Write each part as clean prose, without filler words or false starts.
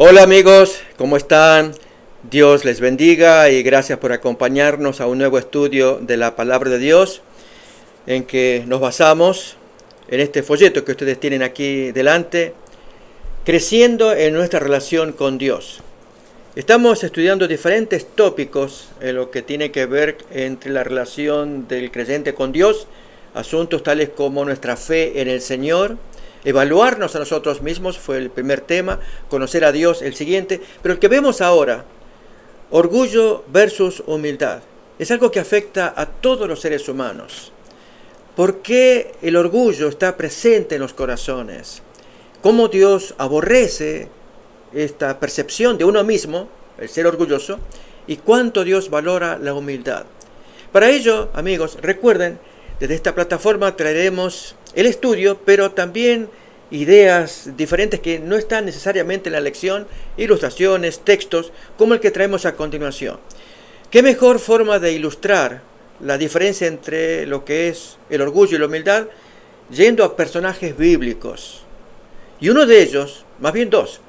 Hola amigos, ¿cómo están? Dios les bendiga y gracias por acompañarnos a un nuevo estudio de la Palabra de Dios en que nos basamos en este folleto que ustedes tienen aquí delante, creciendo en nuestra relación con Dios. Estamos estudiando diferentes tópicos en lo que tiene que ver entre la relación del creyente con Dios, asuntos tales como nuestra fe en el Señor, evaluarnos a nosotros mismos fue el primer tema, conocer a Dios el siguiente, pero el que vemos ahora, orgullo versus humildad, es algo que afecta a todos los seres humanos. ¿Por qué el orgullo está presente en los corazones? ¿Cómo Dios aborrece esta percepción de uno mismo, el ser orgulloso, y cuánto Dios valora la humildad? Para ello, amigos, recuerden, desde esta plataforma traeremos el estudio, pero también ideas diferentes que no están necesariamente en la lección, ilustraciones, textos, como el que traemos a continuación. ¿Qué mejor forma de ilustrar la diferencia entre lo que es el orgullo y la humildad? Yendo a personajes bíblicos. Y uno de ellos, más bien dos,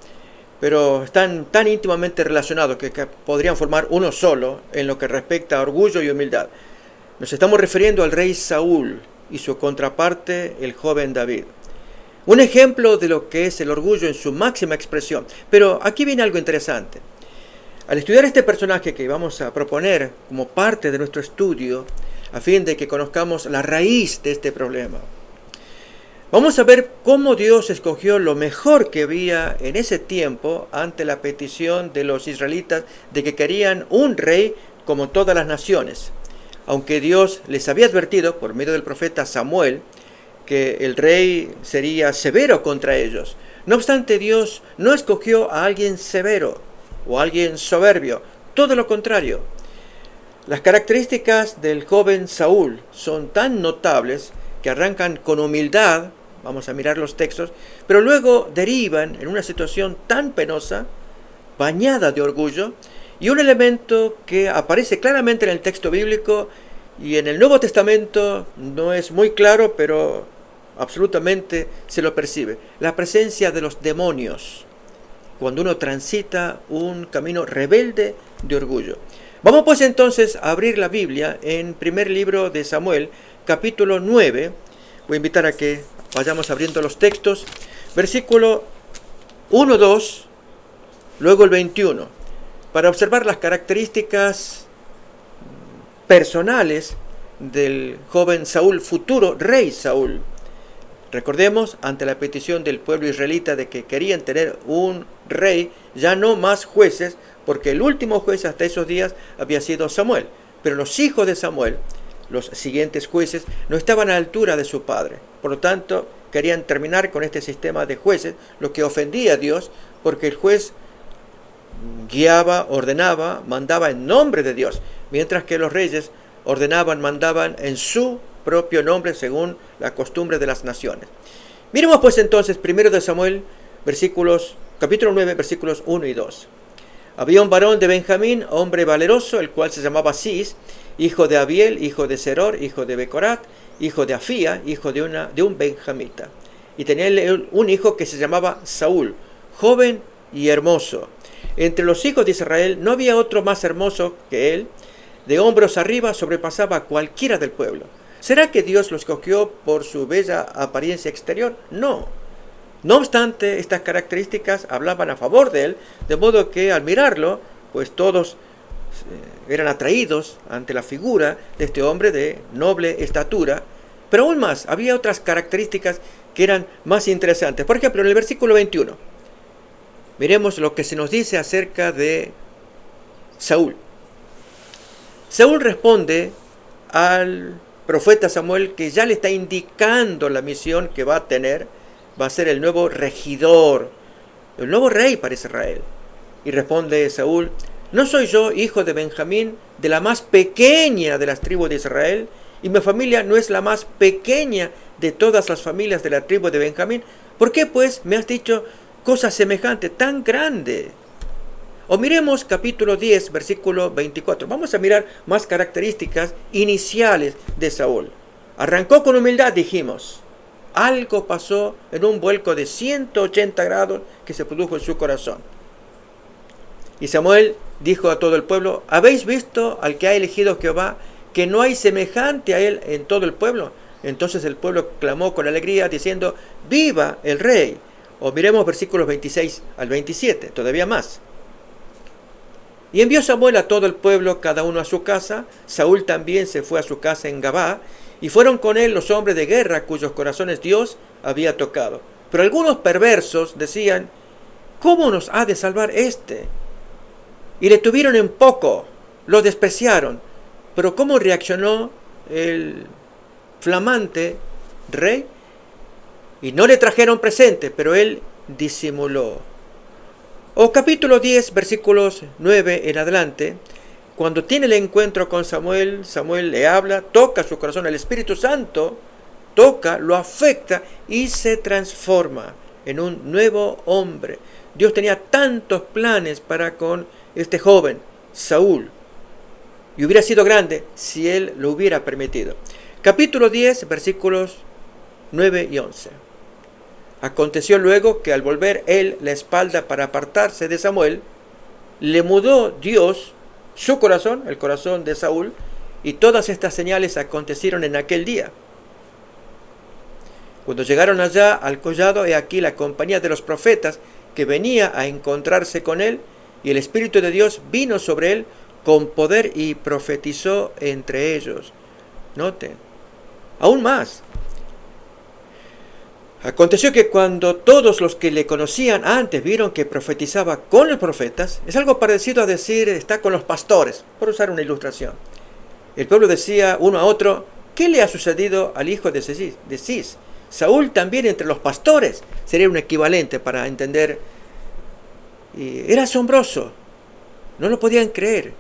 pero están tan íntimamente relacionados que podrían formar uno solo en lo que respecta a orgullo y humildad. Nos estamos refiriendo al rey Saúl y su contraparte, el joven David. Un ejemplo de lo que es el orgullo en su máxima expresión. Pero aquí viene algo interesante. Al estudiar este personaje que vamos a proponer como parte de nuestro estudio, a fin de que conozcamos la raíz de este problema, vamos a ver cómo Dios escogió lo mejor que había en ese tiempo ante la petición de los israelitas de que querían un rey como todas las naciones. Aunque Dios les había advertido por medio del profeta Samuel que el rey sería severo contra ellos. No obstante, Dios no escogió a alguien severo o a alguien soberbio, todo lo contrario. Las características del joven Saúl son tan notables que arrancan con humildad, vamos a mirar los textos, pero luego derivan en una situación tan penosa, bañada de orgullo, y un elemento que aparece claramente en el texto bíblico y en el Nuevo Testamento no es muy claro, pero absolutamente se lo percibe. La presencia de los demonios cuando uno transita un camino rebelde de orgullo. Vamos pues entonces a abrir la Biblia en primer libro de Samuel, capítulo 9. Voy a invitar a que vayamos abriendo los textos. Versículo 1, 2, luego el 21. Para observar las características personales del joven Saúl, futuro rey Saúl. Recordemos, ante la petición del pueblo israelita de que querían tener un rey, ya no más jueces, porque el último juez hasta esos días había sido Samuel. Pero los hijos de Samuel, los siguientes jueces, no estaban a la altura de su padre. Por lo tanto, querían terminar con este sistema de jueces, lo que ofendía a Dios, porque el juez guiaba, ordenaba, mandaba en nombre de Dios, mientras que los reyes ordenaban, mandaban en su propio nombre según la costumbre de las naciones. Miremos pues entonces primero de Samuel, capítulo 9, versículos 1 y 2. Había un varón de Benjamín, hombre valeroso, el cual se llamaba Cis, hijo de Abiel, hijo de Seror, hijo de Becorat, hijo de Afía, hijo de un benjamita. Y tenía un hijo que se llamaba Saúl, joven y hermoso. Entre los hijos de Israel no había otro más hermoso que él. De hombros arriba sobrepasaba a cualquiera del pueblo. ¿Será que Dios lo escogió por su bella apariencia exterior? No. No obstante, estas características hablaban a favor de él, de modo que al mirarlo, pues todos eran atraídos ante la figura de este hombre de noble estatura. Pero aún más, había otras características que eran más interesantes. Por ejemplo, en el versículo 21, miremos lo que se nos dice acerca de Saúl. Saúl responde al profeta Samuel que ya le está indicando la misión que va a tener. Va a ser el nuevo regidor, el nuevo rey para Israel. Y responde Saúl: ¿no soy yo hijo de Benjamín, de la más pequeña de las tribus de Israel? Y mi familia no es la más pequeña de todas las familias de la tribu de Benjamín. ¿Por qué pues me has dicho cosa semejante, tan grande? O miremos capítulo 10, versículo 24. Vamos a mirar más características iniciales de Saúl. Arrancó con humildad, dijimos. Algo pasó en un vuelco de 180 grados que se produjo en su corazón. Y Samuel dijo a todo el pueblo: ¿habéis visto al que ha elegido Jehová, que no hay semejante a él en todo el pueblo? Entonces el pueblo clamó con alegría, diciendo: ¡viva el rey! O miremos versículos 26 al 27, todavía más. Y envió Samuel a todo el pueblo, cada uno a su casa. Saúl también se fue a su casa en Gabá, y fueron con él los hombres de guerra cuyos corazones Dios había tocado. Pero algunos perversos decían: ¿cómo nos ha de salvar este? Y le tuvieron en poco, lo despreciaron. Pero ¿cómo reaccionó el flamante rey? Y no le trajeron presente, pero él disimuló. O capítulo 10, versículos 9 en adelante, cuando tiene el encuentro con Samuel, Samuel le habla, toca su corazón, el Espíritu Santo toca, lo afecta y se transforma en un nuevo hombre. Dios tenía tantos planes para con este joven, Saúl, y hubiera sido grande si él lo hubiera permitido. Capítulo 10, versículos 9 y 11. Aconteció luego que al volver él la espalda para apartarse de Samuel, le mudó Dios su corazón, el corazón de Saúl, y todas estas señales acontecieron en aquel día. Cuando llegaron allá al collado, he aquí la compañía de los profetas que venía a encontrarse con él, y el Espíritu de Dios vino sobre él con poder y profetizó entre ellos. Noten, aún más. Aconteció que cuando todos los que le conocían antes vieron que profetizaba con los profetas, es algo parecido a decir está con los pastores, por usar una ilustración. El pueblo decía uno a otro: ¿qué le ha sucedido al hijo de Cis? Saúl también entre los pastores. Sería un equivalente para entender. Y era asombroso, no lo podían creer.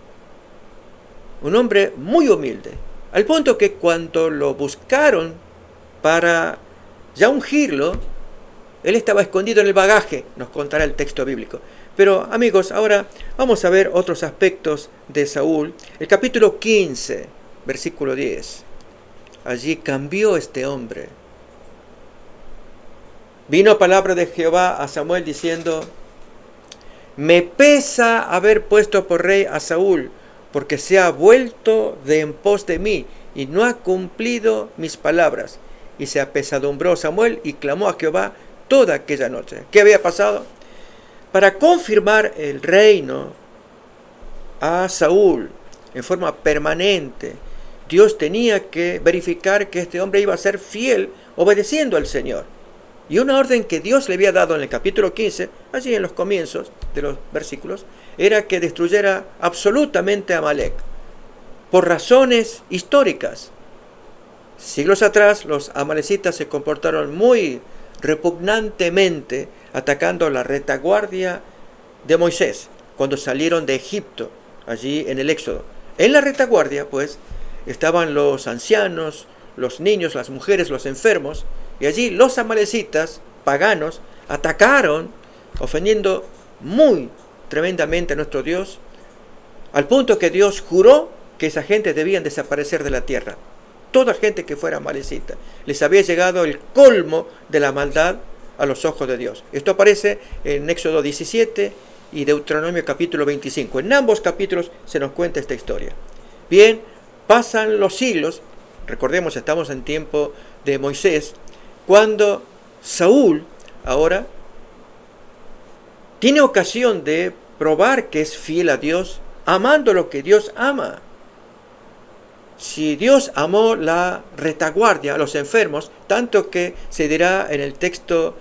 Un hombre muy humilde, al punto que cuando lo buscaron para ya ungirlo, él estaba escondido en el bagaje, nos contará el texto bíblico. Pero amigos, ahora vamos a ver otros aspectos de Saúl. El capítulo 15, versículo 10. Allí cambió este hombre. Vino palabra de Jehová a Samuel diciendo: me pesa haber puesto por rey a Saúl, porque se ha vuelto de en pos de mí y no ha cumplido mis palabras. Y se apesadumbró Samuel y clamó a Jehová toda aquella noche. ¿Qué había pasado? Para confirmar el reino a Saúl en forma permanente, Dios tenía que verificar que este hombre iba a ser fiel, obedeciendo al Señor. Y una orden que Dios le había dado en el capítulo 15, allí en los comienzos de los versículos, era que destruyera absolutamente a Amalek, por razones históricas. Siglos atrás, los amalecitas se comportaron muy repugnantemente, atacando la retaguardia de Moisés, cuando salieron de Egipto, allí en el Éxodo. En la retaguardia, pues, estaban los ancianos, los niños, las mujeres, los enfermos, y allí los amalecitas, paganos, atacaron, ofendiendo muy tremendamente a nuestro Dios, al punto que Dios juró que esa gente debían desaparecer de la tierra. Toda gente que fuera amalecita. Les había llegado el colmo de la maldad a los ojos de Dios. Esto aparece en Éxodo 17 y Deuteronomio capítulo 25. En ambos capítulos se nos cuenta esta historia. Bien, pasan los siglos. Recordemos, estamos en tiempo de Moisés, cuando Saúl ahora tiene ocasión de probar que es fiel a Dios, amando lo que Dios ama. Si Dios amó la retaguardia, a los enfermos, tanto que se dirá en el texto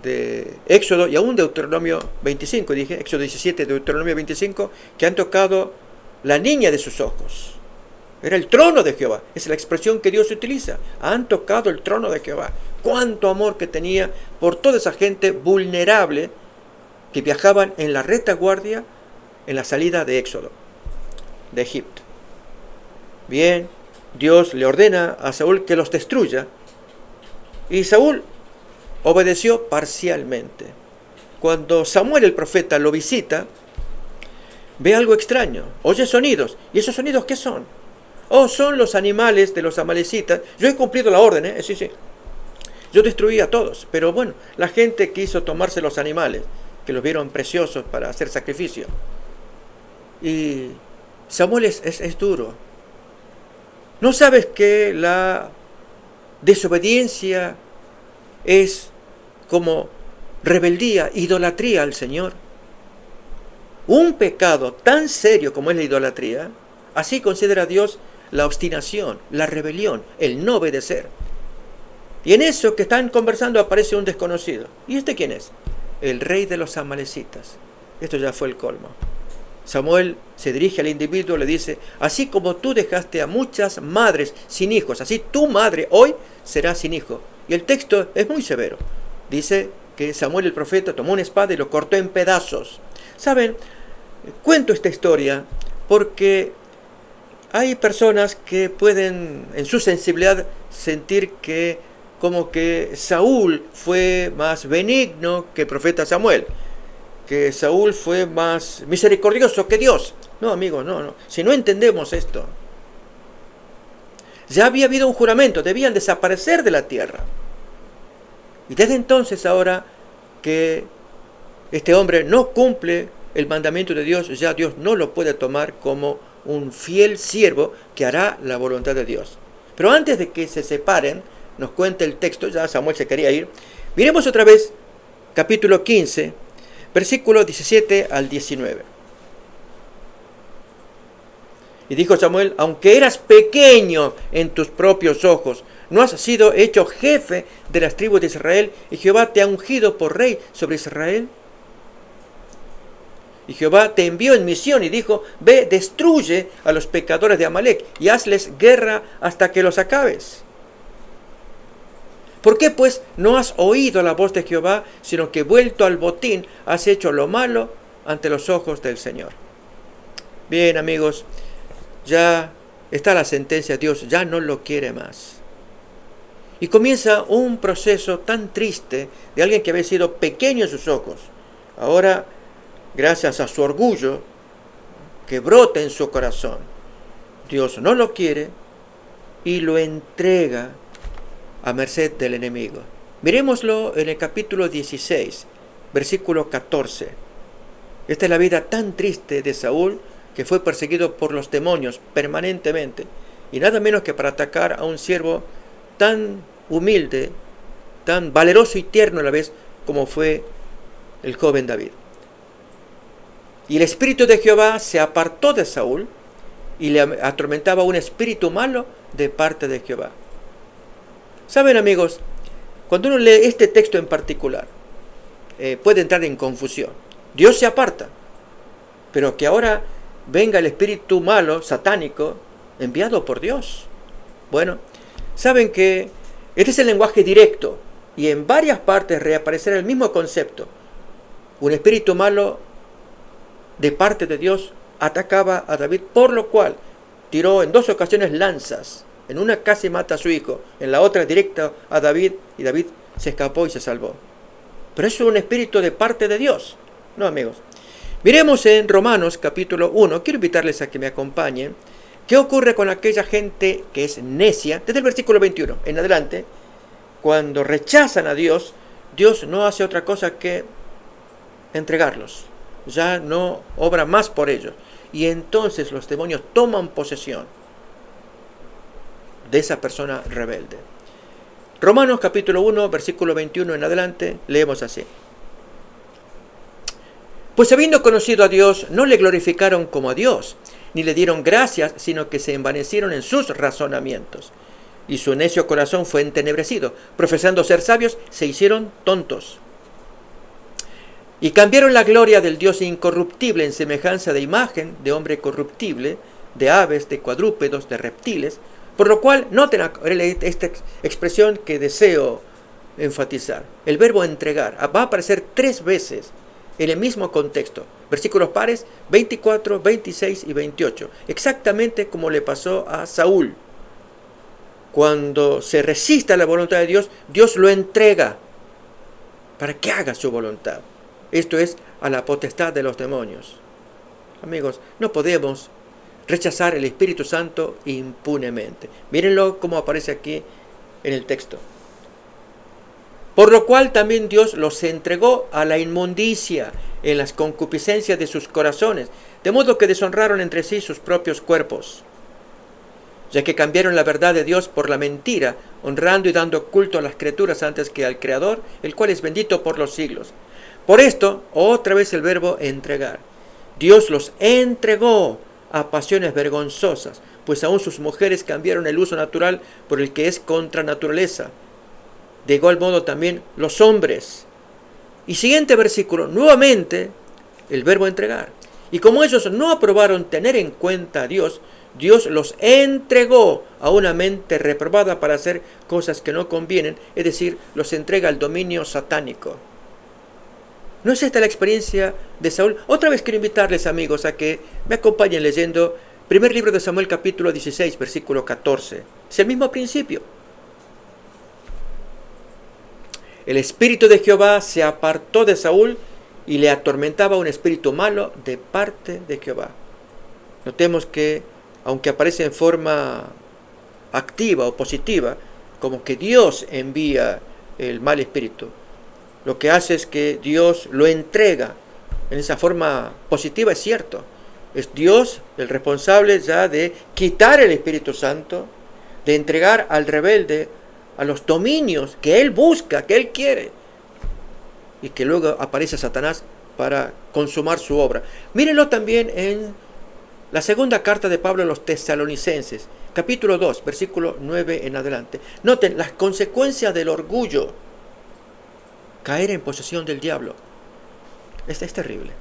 de Éxodo y aún Deuteronomio 25, dije, Éxodo 17, Deuteronomio 25, que han tocado la niña de sus ojos. Era el trono de Jehová, es la expresión que Dios utiliza. Han tocado el trono de Jehová. Cuánto amor que tenía por toda esa gente vulnerable que viajaban en la retaguardia en la salida de Éxodo, de Egipto. Bien, Dios le ordena a Saúl que los destruya, y Saúl obedeció parcialmente. Cuando Samuel el profeta lo visita, ve algo extraño, oye sonidos. ¿Y esos sonidos qué son? Oh, son los animales de los amalecitas. Yo he cumplido la orden, sí. Yo destruí a todos, pero bueno, la gente quiso tomarse los animales, que los vieron preciosos para hacer sacrificio. Y Samuel es duro. ¿No sabes que la desobediencia es como rebeldía, idolatría al Señor? Un pecado tan serio como es la idolatría, así considera Dios la obstinación, la rebelión, el no obedecer. Y en eso que están conversando aparece un desconocido. ¿Y este quién es? El rey de los amalecitas. Esto ya fue el colmo. Samuel se dirige al individuo y le dice: así como tú dejaste a muchas madres sin hijos, así tu madre hoy será sin hijo. Y el texto es muy severo. Dice que Samuel el profeta tomó una espada y lo cortó en pedazos. ¿Saben? Cuento esta historia porque hay personas que pueden en su sensibilidad sentir que como que Saúl fue más benigno que el profeta Samuel, que Saúl fue más misericordioso que Dios. No, amigos, no. Si no entendemos esto, ya había habido un juramento, debían desaparecer de la tierra. Y desde entonces, ahora que este hombre no cumple el mandamiento de Dios, ya Dios no lo puede tomar como un fiel siervo que hará la voluntad de Dios. Pero antes de que se separen, nos cuenta el texto, ya Samuel se quería ir. Miremos otra vez capítulo 15, versículos 17 al 19. Y dijo Samuel: aunque eras pequeño en tus propios ojos, no has sido hecho jefe de las tribus de Israel, y Jehová te ha ungido por rey sobre Israel. Y Jehová te envió en misión y dijo: ve, destruye a los pecadores de Amalec y hazles guerra hasta que los acabes. ¿Por qué pues no has oído la voz de Jehová, sino que vuelto al botín has hecho lo malo ante los ojos del Señor? Bien, amigos, ya está la sentencia, Dios ya no lo quiere más. Y comienza un proceso tan triste de alguien que había sido pequeño en sus ojos. Ahora, gracias a su orgullo que brota en su corazón, Dios no lo quiere y lo entrega a merced del enemigo. Miremoslo en el capítulo 16, versículo 14. Esta es la vida tan triste de Saúl, que fue perseguido por los demonios permanentemente, y nada menos que para atacar a un siervo tan humilde, tan valeroso y tierno a la vez como fue el joven David. Y el espíritu de Jehová se apartó de Saúl y le atormentaba un espíritu malo de parte de Jehová. Saben, amigos, cuando uno lee este texto en particular, puede entrar en confusión. Dios se aparta, pero que ahora venga el espíritu malo, satánico, enviado por Dios. Bueno, saben que este es el lenguaje directo y en varias partes reaparecerá el mismo concepto. Un espíritu malo de parte de Dios atacaba a David, por lo cual tiró en 2 ocasiones lanzas. En una casi mata a su hijo, en la otra directa a David, y David se escapó y se salvó. Pero eso es un espíritu de parte de Dios. No, amigos. Miremos en Romanos capítulo 1, quiero invitarles a que me acompañen. ¿Qué ocurre con aquella gente que es necia? Desde el versículo 21 en adelante, cuando rechazan a Dios, Dios no hace otra cosa que entregarlos. Ya no obra más por ellos. Y entonces los demonios toman posesión de esa persona rebelde. Romanos capítulo 1, versículo 21 en adelante, leemos así. Pues habiendo conocido a Dios, no le glorificaron como a Dios, ni le dieron gracias, sino que se envanecieron en sus razonamientos. Y su necio corazón fue entenebrecido. Profesando ser sabios, se hicieron tontos. Y cambiaron la gloria del Dios incorruptible en semejanza de imagen de hombre corruptible, de aves, de cuadrúpedos, de reptiles. Por lo cual, noten esta expresión que deseo enfatizar. El verbo entregar va a aparecer 3 veces en el mismo contexto. Versículos pares 24, 26 y 28. Exactamente como le pasó a Saúl. Cuando se resiste a la voluntad de Dios, Dios lo entrega para que haga su voluntad. Esto es a la potestad de los demonios. Amigos, no podemos rechazar el Espíritu Santo impunemente. Mírenlo como aparece aquí en el texto. Por lo cual también Dios los entregó a la inmundicia en las concupiscencias de sus corazones, de modo que deshonraron entre sí sus propios cuerpos, ya que cambiaron la verdad de Dios por la mentira, honrando y dando culto a las criaturas antes que al Creador, el cual es bendito por los siglos. Por esto, otra vez el verbo entregar. Dios los entregó a pasiones vergonzosas, pues aún sus mujeres cambiaron el uso natural por el que es contra naturaleza. De igual modo también los hombres. Y siguiente versículo, nuevamente el verbo entregar. Y como ellos no aprobaron tener en cuenta a Dios, Dios los entregó a una mente reprobada para hacer cosas que no convienen, es decir, los entrega al dominio satánico. ¿No es esta la experiencia de Saúl? Otra vez quiero invitarles, amigos, a que me acompañen leyendo primer libro de Samuel, capítulo 16, versículo 14. Es el mismo principio. El espíritu de Jehová se apartó de Saúl y le atormentaba un espíritu malo de parte de Jehová. Notemos que, aunque aparece en forma activa o positiva, como que Dios envía el mal espíritu, lo que hace es que Dios lo entrega. En esa forma positiva es cierto. Es Dios el responsable ya de quitar el Espíritu Santo, de entregar al rebelde a los dominios que él busca, que él quiere, y que luego aparece Satanás para consumar su obra. Mírenlo también en la segunda carta de Pablo a los Tesalonicenses, capítulo 2, versículo 9 en adelante. Noten las consecuencias del orgullo. Caer en posesión del diablo. Es terrible.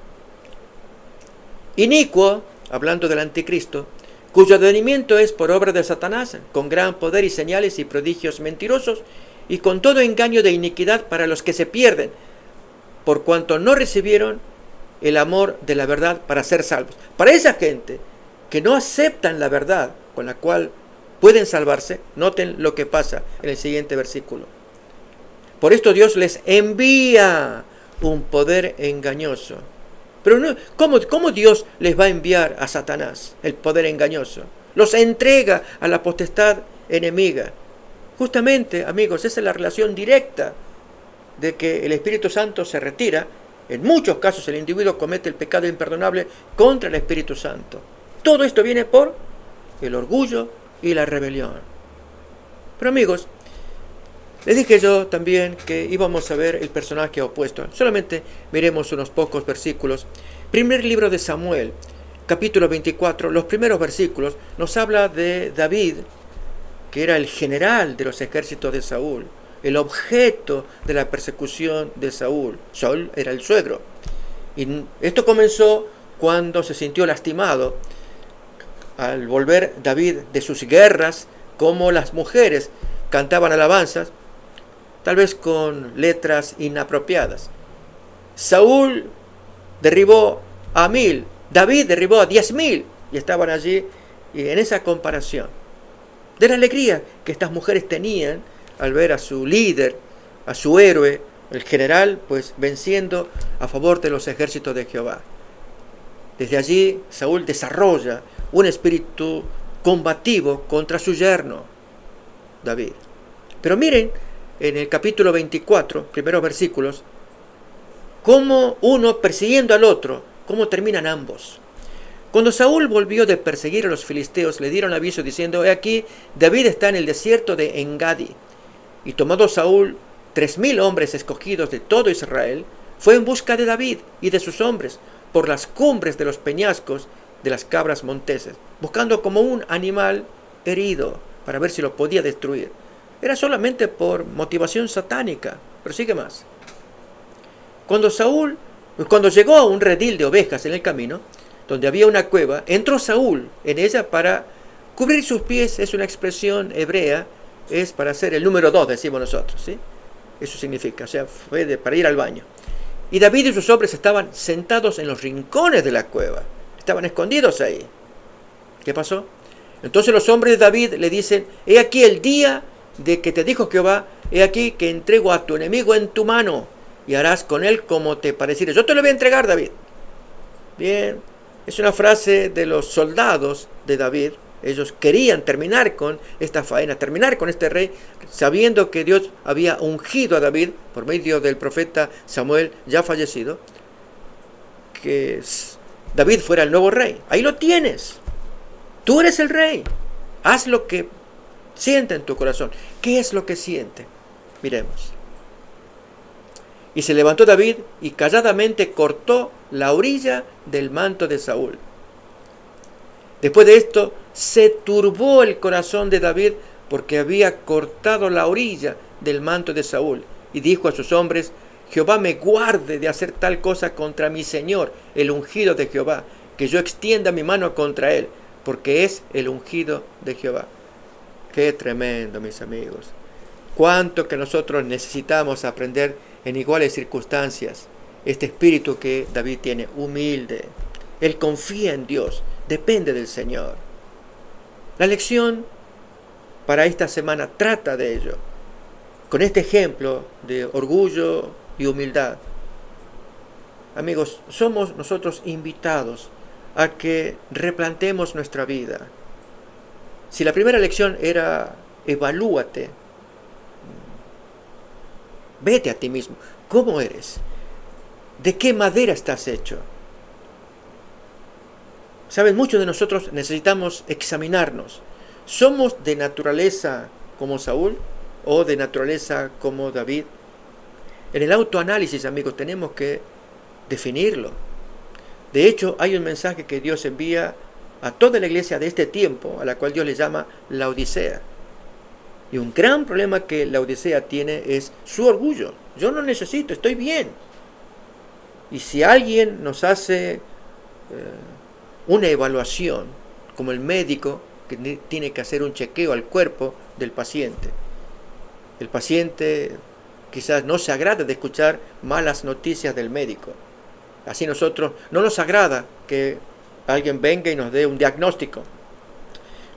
Inicuo, hablando del anticristo, cuyo advenimiento es por obra de Satanás, con gran poder y señales y prodigios mentirosos, y con todo engaño de iniquidad para los que se pierden, por cuanto no recibieron el amor de la verdad para ser salvos. Para esa gente que no aceptan la verdad con la cual pueden salvarse, noten lo que pasa en el siguiente versículo. Por esto Dios les envía un poder engañoso. Pero no, ¿cómo Dios les va a enviar a Satanás el poder engañoso? Los entrega a la potestad enemiga. Justamente, amigos, esa es la relación directa de que el Espíritu Santo se retira. En muchos casos el individuo comete el pecado imperdonable contra el Espíritu Santo. Todo esto viene por el orgullo y la rebelión. Pero amigos, les dije yo también que íbamos a ver el personaje opuesto. Solamente miremos unos pocos versículos. Primer libro de Samuel, capítulo 24, los primeros versículos nos habla de David, que era el general de los ejércitos de Saúl, el objeto de la persecución de Saúl. Saúl era el suegro. Y esto comenzó cuando se sintió lastimado al volver David de sus guerras, como las mujeres cantaban alabanzas, tal vez con letras inapropiadas. Saúl derribó a 1000, David derribó a 10.000, y estaban allí, y en esa comparación de la alegría que estas mujeres tenían al ver a su líder, a su héroe, el general, pues venciendo a favor de los ejércitos de Jehová. Desde allí Saúl desarrolla un espíritu combativo contra su yerno, David. Pero miren, en el capítulo 24, primeros versículos, cómo uno persiguiendo al otro, cómo terminan ambos. Cuando Saúl volvió de perseguir a los filisteos, le dieron aviso diciendo: he aquí, David está en el desierto de Engadi. Y tomado Saúl 3.000 hombres escogidos de todo Israel, fue en busca de David y de sus hombres por las cumbres de los peñascos de las cabras monteses, buscando como un animal herido para ver si lo podía destruir. Era solamente por motivación satánica. Pero sigue más. Cuando llegó a un redil de ovejas en el camino, donde había una cueva, entró Saúl en ella para cubrir sus pies. Es una expresión hebrea, es para hacer el número 2, decimos nosotros, ¿sí? Eso significa, o sea, fue para ir al baño. Y David y sus hombres estaban sentados en los rincones de la cueva, estaban escondidos ahí. ¿Qué pasó? Entonces los hombres de David le dicen: he aquí el día de que te dijo Jehová, he aquí que entrego a tu enemigo en tu mano, y harás con él como te pareciere. Yo te lo voy a entregar, David. Bien, es una frase de los soldados de David. Ellos querían terminar con esta faena, terminar con este rey, sabiendo que Dios había ungido a David por medio del profeta Samuel, ya fallecido. que David fuera el nuevo rey. Ahí lo tienes. Tú eres el rey. Haz lo que siente en tu corazón. ¿Qué es lo que siente? Miremos. Y se levantó David y calladamente cortó la orilla del manto de Saúl. Después de esto, se turbó el corazón de David porque había cortado la orilla del manto de Saúl. Y dijo a sus hombres: Jehová me guarde de hacer tal cosa contra mi Señor, el ungido de Jehová, que yo extienda mi mano contra él, porque es el ungido de Jehová. Qué tremendo, mis amigos. Cuánto que nosotros necesitamos aprender en iguales circunstancias este espíritu que David tiene, humilde. Él confía en Dios, depende del Señor. La lección para esta semana trata de ello, con este ejemplo de orgullo y humildad. Amigos, somos nosotros invitados a que replantemos nuestra vida. Si la primera lección era evalúate, vete a ti mismo. ¿Cómo eres? ¿De qué madera estás hecho? Saben, muchos de nosotros necesitamos examinarnos. ¿Somos de naturaleza como Saúl o de naturaleza como David? En el autoanálisis, amigos, tenemos que definirlo. De hecho, hay un mensaje que Dios envía a toda la iglesia de este tiempo, a la cual Dios le llama la Odisea. Y un gran problema que la Odisea tiene es su orgullo. Yo no necesito, estoy bien. Y si alguien nos hace una evaluación, como el médico que tiene que hacer un chequeo al cuerpo del paciente, el paciente quizás no se agrada de escuchar malas noticias del médico. Así nosotros no nos agrada que alguien venga y nos dé un diagnóstico.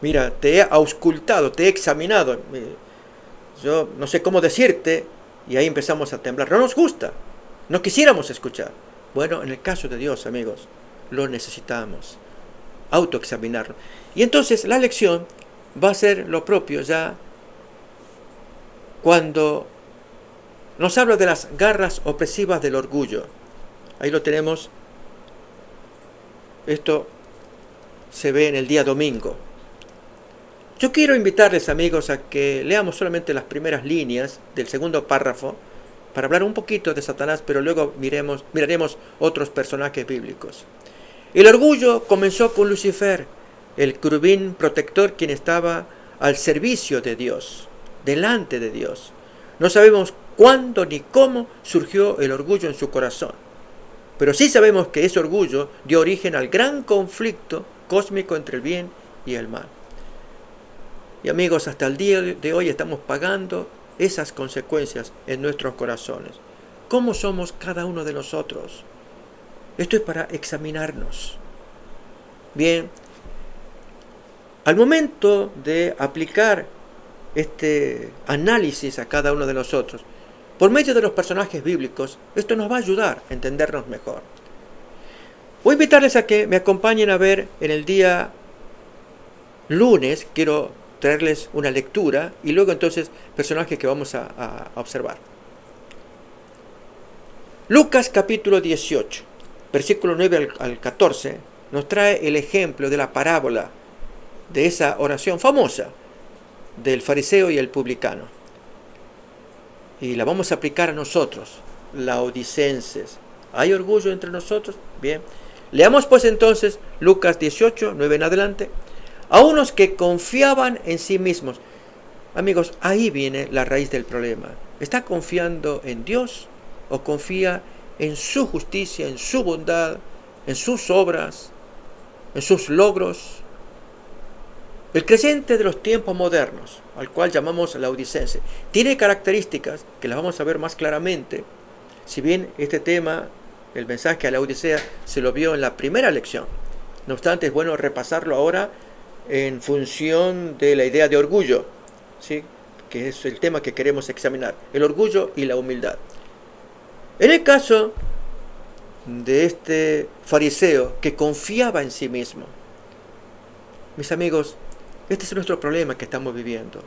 Mira, te he auscultado, te he examinado. Yo no sé cómo decirte, y ahí empezamos a temblar. No nos gusta, no quisiéramos escuchar. Bueno, en el caso de Dios, amigos, lo necesitamos, autoexaminarlo. Y entonces la lección va a ser lo propio ya cuando nos habla de las garras opresivas del orgullo. Ahí lo tenemos. Esto se ve en el día domingo. Yo quiero invitarles, amigos, a que leamos solamente las primeras líneas del segundo párrafo para hablar un poquito de Satanás, pero luego miraremos otros personajes bíblicos. El orgullo comenzó con Lucifer, el querubín protector, quien estaba al servicio de Dios, delante de Dios. No sabemos cuándo ni cómo surgió el orgullo en su corazón, pero sí sabemos que ese orgullo dio origen al gran conflicto cósmico entre el bien y el mal. Y amigos, hasta el día de hoy estamos pagando esas consecuencias en nuestros corazones. ¿Cómo somos cada uno de nosotros? Esto es para examinarnos. Bien, al momento de aplicar este análisis a cada uno de nosotros, por medio de los personajes bíblicos, esto nos va a ayudar a entendernos mejor. Voy a invitarles a que me acompañen a ver en el día lunes, quiero traerles una lectura y luego entonces personajes que vamos a observar. Lucas capítulo 18, versículo 9 al 14, nos trae el ejemplo de la parábola de esa oración famosa del fariseo y el publicano. Y la vamos a aplicar a nosotros, laodicenses. ¿Hay orgullo entre nosotros? Bien. Leamos pues entonces Lucas 18, 9 en adelante. A unos que confiaban en sí mismos. Amigos, ahí viene la raíz del problema. ¿Está confiando en Dios o confía en su justicia, en su bondad, en sus obras, en sus logros? El creyente de los tiempos modernos, al cual llamamos laodicense, tiene características que las vamos a ver más claramente. Si bien este tema, el mensaje a la Odisea, se lo vio en la primera lección. No obstante, es bueno repasarlo ahora en función de la idea de orgullo, ¿sí?, que es el tema que queremos examinar, el orgullo y la humildad. En el caso de este fariseo que confiaba en sí mismo, mis amigos, este es nuestro problema que estamos viviendo.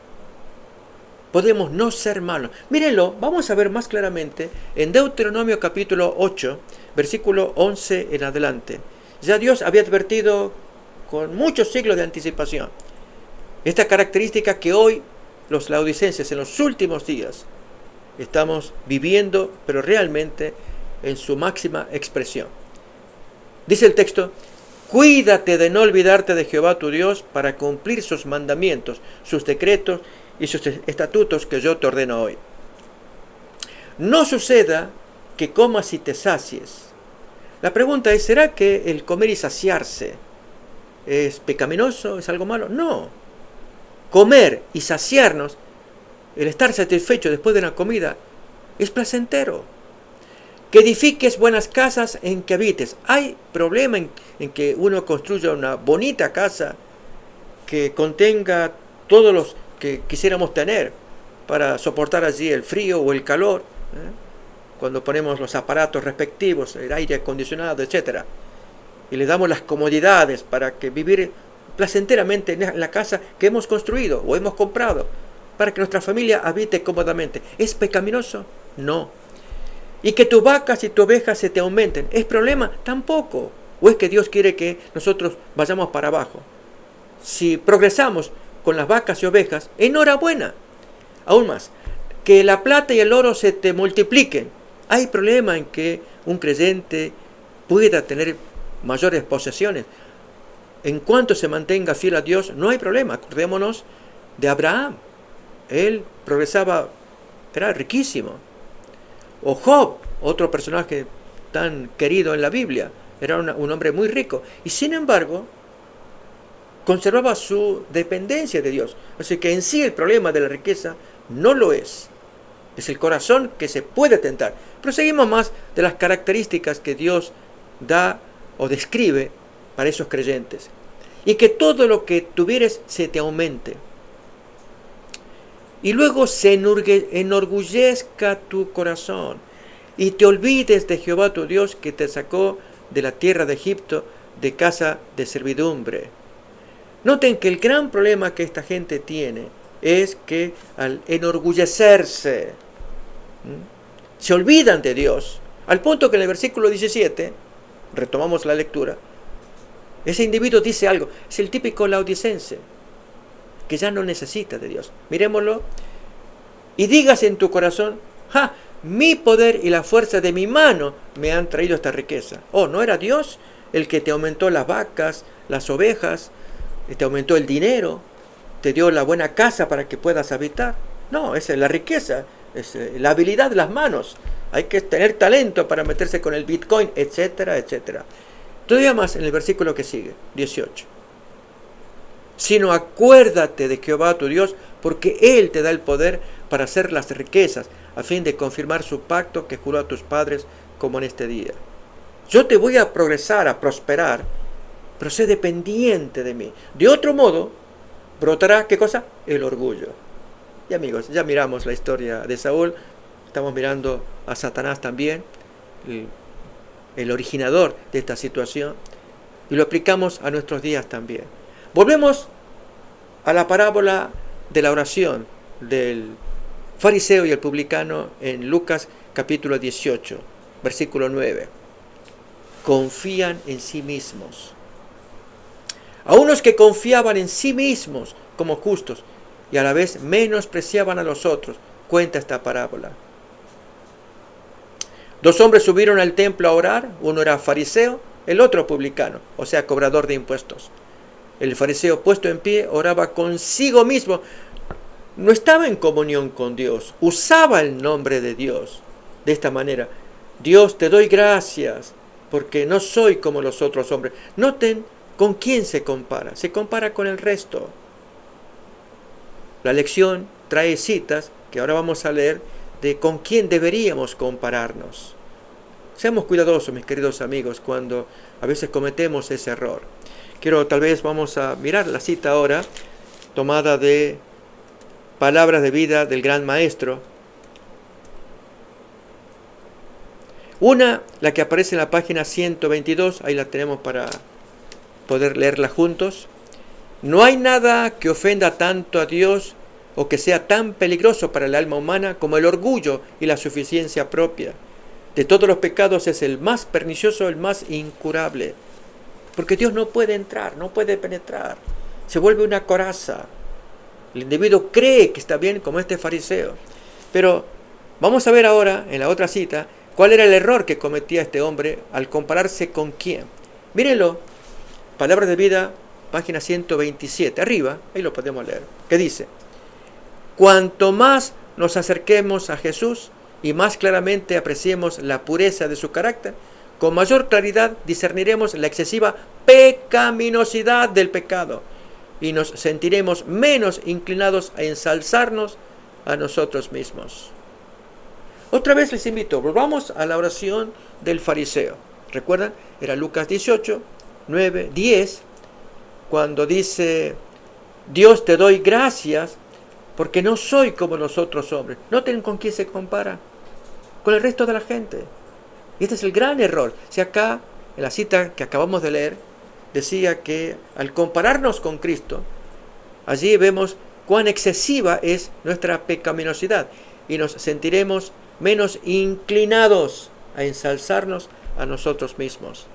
podemos no ser malos. Mírenlo, vamos a ver más claramente en Deuteronomio capítulo 8, versículo 11 en adelante. Ya Dios había advertido con muchos siglos de anticipación esta característica que hoy los laodicenses en los últimos días estamos viviendo, pero realmente en su máxima expresión. Dice el texto: cuídate de no olvidarte de Jehová tu Dios para cumplir sus mandamientos, sus decretos y sus estatutos que yo te ordeno hoy. No suceda que comas y te sacies. La pregunta es, ¿será que el comer y saciarse es pecaminoso? ¿Es algo malo? No. Comer y saciarnos, el estar satisfecho después de una comida, es placentero. Que edifiques buenas casas en que habites. Hay problema en que uno construya una bonita casa que contenga todos los que quisiéramos tener para soportar allí el frío o el calor, cuando ponemos los aparatos respectivos, el aire acondicionado, etc. Y le damos las comodidades para que vivir placenteramente en la casa que hemos construido o hemos comprado, para que nuestra familia habite cómodamente. ¿Es pecaminoso? No. Y que tus vacas y tus ovejas se te aumenten, ¿es problema? Tampoco. ¿O es que Dios quiere que nosotros vayamos para abajo? Si progresamos con las vacas y ovejas, enhorabuena. Aún más, que la plata y el oro se te multipliquen. ¿Hay problema en que un creyente pueda tener mayores posesiones? En cuanto se mantenga fiel a Dios, no hay problema. Acordémonos de Abraham. Él progresaba, era riquísimo. O Job, otro personaje tan querido en la Biblia, era un hombre muy rico. Y sin embargo, conservaba su dependencia de Dios. Así que en sí el problema de la riqueza no lo es. Es el corazón que se puede tentar. Pero seguimos más de las características que Dios da o describe para esos creyentes. Y que todo lo que tuvieres se te aumente. Y luego se enorgullezca tu corazón y te olvides de Jehová tu Dios que te sacó de la tierra de Egipto, de casa de servidumbre. Noten que el gran problema que esta gente tiene es que al enorgullecerse, se olvidan de Dios, al punto que en el versículo 17, retomamos la lectura, ese individuo dice algo, es el típico laodicense, que ya no necesita de Dios. Miremoslo. Y digas en tu corazón: ¡ja! Mi poder y la fuerza de mi mano me han traído esta riqueza. Oh, ¿no era Dios el que te aumentó las vacas, las ovejas, te aumentó el dinero, te dio la buena casa para que puedas habitar? No, esa es la riqueza, es la habilidad de las manos. Hay que tener talento para meterse con el Bitcoin, etcétera, etcétera. Todavía más en el versículo que sigue, 18. Sino acuérdate de Jehová tu Dios, porque Él te da el poder para hacer las riquezas, a fin de confirmar su pacto que juró a tus padres, como en este día. Yo te voy a progresar, a prosperar, pero sé dependiente de mí. De otro modo, brotará, ¿qué cosa? El orgullo. Y amigos, ya miramos la historia de Saúl, estamos mirando a Satanás también, el originador de esta situación, y lo aplicamos a nuestros días también. Volvemos a la parábola de la oración del fariseo y el publicano en Lucas capítulo 18, versículo 9. Confían en sí mismos. A unos que confiaban en sí mismos como justos y a la vez menospreciaban a los otros, cuenta esta parábola. Dos hombres subieron al templo a orar, uno era fariseo, el otro publicano, o sea, cobrador de impuestos. El fariseo, puesto en pie, oraba consigo mismo. No estaba en comunión con Dios, usaba el nombre de Dios de esta manera: Dios, te doy gracias porque no soy como los otros hombres. Noten con quién se compara con el resto. La lección trae citas que ahora vamos a leer de con quién deberíamos compararnos. Seamos cuidadosos, mis queridos amigos, cuando a veces cometemos ese error. Tal vez vamos a mirar la cita ahora, tomada de Palabras de Vida del Gran Maestro. Una, la que aparece en la página 122, ahí la tenemos para poder leerla juntos. No hay nada que ofenda tanto a Dios o que sea tan peligroso para el alma humana como el orgullo y la suficiencia propia. De todos los pecados es el más pernicioso, el más incurable. Porque Dios no puede entrar, no puede penetrar. Se vuelve una coraza. El individuo cree que está bien como este fariseo. Pero vamos a ver ahora, en la otra cita, cuál era el error que cometía este hombre al compararse con quién. Mírenlo, Palabras de Vida, página 127, arriba, ahí lo podemos leer, que dice: cuanto más nos acerquemos a Jesús y más claramente apreciemos la pureza de su carácter, con mayor claridad discerniremos la excesiva pecaminosidad del pecado y nos sentiremos menos inclinados a ensalzarnos a nosotros mismos. Otra vez les invito, volvamos a la oración del fariseo. ¿Recuerdan? Era Lucas 18, 9, 10, cuando dice: Dios, te doy gracias porque no soy como los otros hombres. Noten con quién se compara, con el resto de la gente. Y este es el gran error. Si acá, en la cita que acabamos de leer, decía que al compararnos con Cristo, allí vemos cuán excesiva es nuestra pecaminosidad y nos sentiremos menos inclinados a ensalzarnos a nosotros mismos.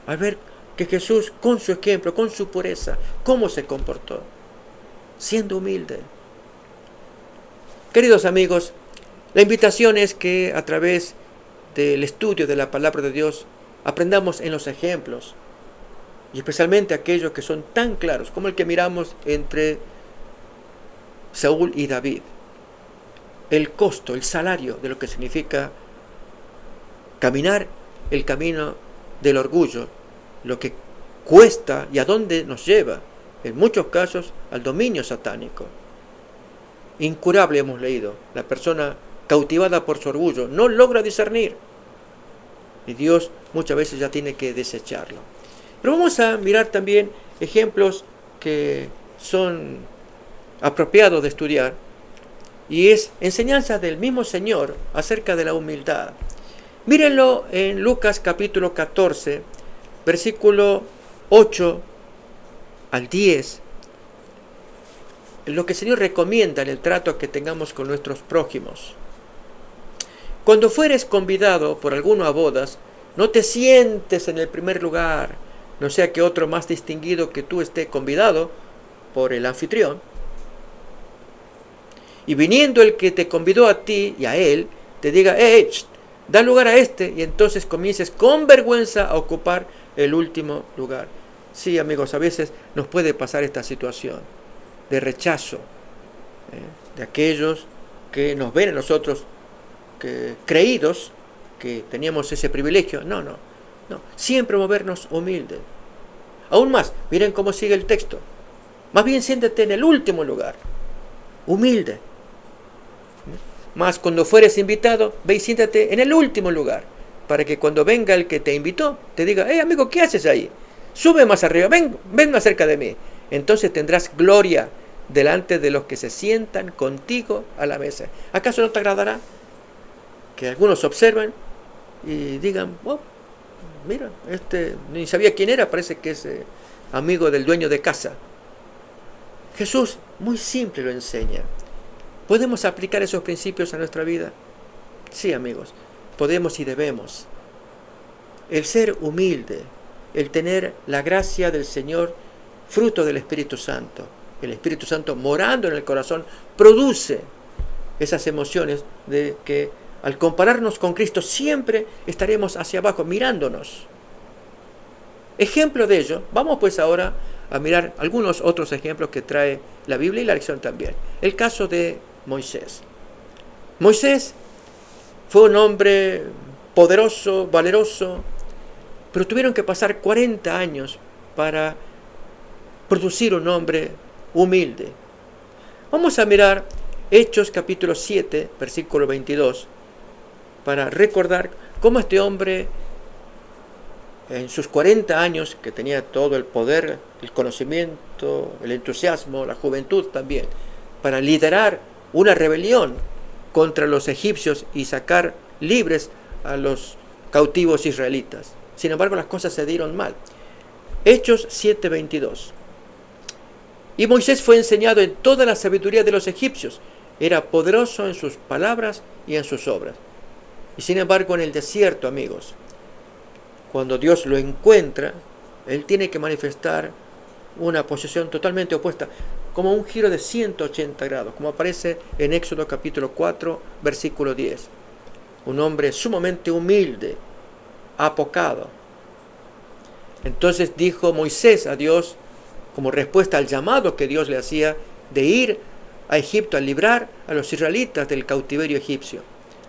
Al ver que Jesús, con su ejemplo, con su pureza, cómo se comportó, siendo humilde. Queridos amigos, la invitación es que a través del estudio de la palabra de Dios aprendamos en los ejemplos, y especialmente aquellos que son tan claros como el que miramos entre Saúl y David. El costo, el salario de lo que significa caminar el camino del orgullo, lo que cuesta y a dónde nos lleva, en muchos casos, al dominio satánico. Incurable hemos leído, la persona cautivada por su orgullo no logra discernir y Dios muchas veces ya tiene que desecharlo. Pero vamos a mirar también ejemplos que son apropiados de estudiar, y es enseñanza del mismo Señor acerca de la humildad. Mírenlo en Lucas capítulo 14, versículo 8 al 10, lo que el Señor recomienda en el trato que tengamos con nuestros prójimos. Cuando fueres convidado por alguno a bodas, no te sientes en el primer lugar, no sea que otro más distinguido que tú esté convidado por el anfitrión. Y viniendo el que te convidó a ti y a él, te diga: da lugar a este, y entonces comiences con vergüenza a ocupar el último lugar. Sí, amigos, a veces nos puede pasar esta situación de rechazo de aquellos que nos ven a nosotros creídos que teníamos ese privilegio. No, siempre movernos humilde. Aún más, miren cómo sigue el texto. Más bien siéntate en el último lugar, humilde. Mas cuando fueres invitado, ve y siéntate en el último lugar, para que cuando venga el que te invitó, te diga: amigo, ¿qué haces ahí? Sube más arriba, ven más cerca de mí. Entonces tendrás gloria delante de los que se sientan contigo a la mesa. ¿Acaso no te agradará que algunos observen y digan: mira, ni sabía quién era, parece que es amigo del dueño de casa? Jesús muy simple lo enseña. ¿Podemos aplicar esos principios a nuestra vida? Sí, amigos, podemos y debemos. El ser humilde, el tener la gracia del Señor, fruto del Espíritu Santo, el Espíritu Santo morando en el corazón, produce esas emociones de que al compararnos con Cristo siempre estaremos hacia abajo, mirándonos. Ejemplo de ello, vamos pues ahora a mirar algunos otros ejemplos que trae la Biblia y la lección también. El caso de Moisés. Moisés fue un hombre poderoso, valeroso, pero tuvieron que pasar 40 años para producir un hombre humilde. Vamos a mirar Hechos capítulo 7, versículo 22, para recordar cómo este hombre, en sus 40 años, que tenía todo el poder, el conocimiento, el entusiasmo, la juventud también, para liderar una rebelión contra los egipcios y sacar libres a los cautivos israelitas. Sin embargo, las cosas se dieron mal. Hechos 7:22. Y Moisés fue enseñado en toda la sabiduría de los egipcios. Era poderoso en sus palabras y en sus obras. Y sin embargo, en el desierto, amigos, cuando Dios lo encuentra, él tiene que manifestar una posición totalmente opuesta, como un giro de 180 grados, como aparece en Éxodo capítulo 4, versículo 10. Un hombre sumamente humilde, apocado. Entonces dijo Moisés a Dios, como respuesta al llamado que Dios le hacía de ir a Egipto a librar a los israelitas del cautiverio egipcio: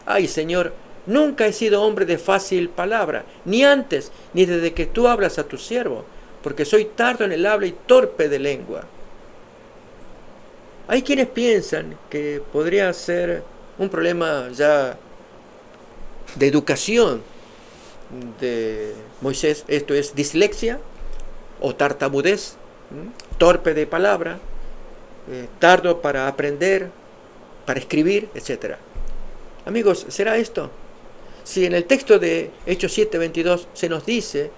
ay, Señor, nunca he sido hombre de fácil palabra, ni antes, ni desde que tú hablas a tu siervo, porque soy tardo en el habla y torpe de lengua. Hay quienes piensan que podría ser un problema ya de educación de Moisés, esto es dislexia o tartamudez, torpe de palabra, tardo para aprender, para escribir, etc. Amigos, ¿será esto? Si en el texto de Hechos 7:22 se nos dice